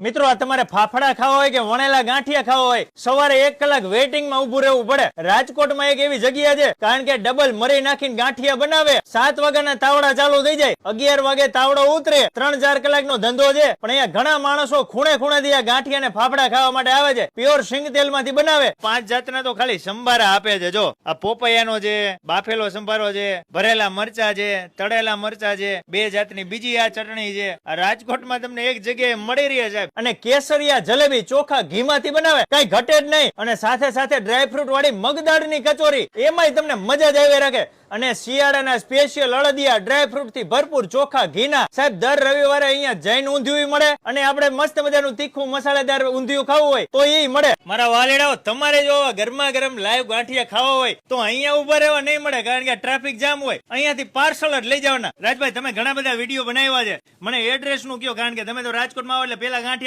મિત્રો આ તમારે ફાફડા ખાવા હોય કે વણેલા ગાંઠિયા ખાવા હોય, સવારે 1 કલાક વેઇટિંગ માં ઉભું રહેવું પડે. રાજકોટમાં એક એવી જગ્યા છે, કારણ કે ડબલ મરી નાખીને ગાંઠિયા બનાવે. 7 વાગ્યાના તાવડા ચાલુ થઈ જાય, 11 વાગે તાવડો ઉતરે. 3-4 કલાકનો ધંધો છે. પણ અહીંયા ઘણા માણસો ખૂણે ખૂણેથી આ ગાંઠિયા ને ફાફડા ખાવા માટે આવે છે. પ્યોર સિંગ તેલ માંથી બનાવે. 5 જાતના તો ખાલી સંભારા આપે છે. જો આ પોપૈયાનો છે, બાફેલો સંભારો છે, ભરેલા મરચા છે, તળેલા મરચા છે, 2 જાતની બીજી આ ચટણી છે. આ રાજકોટમાં તમને એક જગ્યાએ મળી રહી છે. અને કેસરિયા જલેબી ચોખા ઘી માંથી બનાવે, કઈ ઘટે જ નહીં. અને સાથે સાથે ડ્રાયફ્રૂટ વાળી મગદાળની કચોરી, એમાંય તમને મજા જ આવી રાખે. અને શિયાળાના સ્પેશિયલ અળદિયા ડ્રાયફ્રૂટ થી ભરપૂર ચોખા ઘીના. સાહેબ દર રવિવારે અહીંયા જૈન ઊંધિયું મળે, અને આપણે મસ્ત મજાનું તીખું મસાલેદાર ઊંધિયું ખાવું હોય તો એ મળે. મારા વાલેડાઓ, તમારે જો ગરમા ગરમ લાઈવ ગાંઠિયા ખાવા હોય તો અહીંયા ઉભા રહેવા નહીં મળે, કારણ કે ટ્રાફિક જામ હોય. અહીંયાથી પાર્સલ જ લઈ જવાના. રાજભાઈ, તમે ઘણા બધા વિડીયો બનાવ્યા છે, મને એડ્રેસ નું કયો, કારણ કે તમે તો રાજકોટમાં આવો એટલે પેલા ગાંઠિયા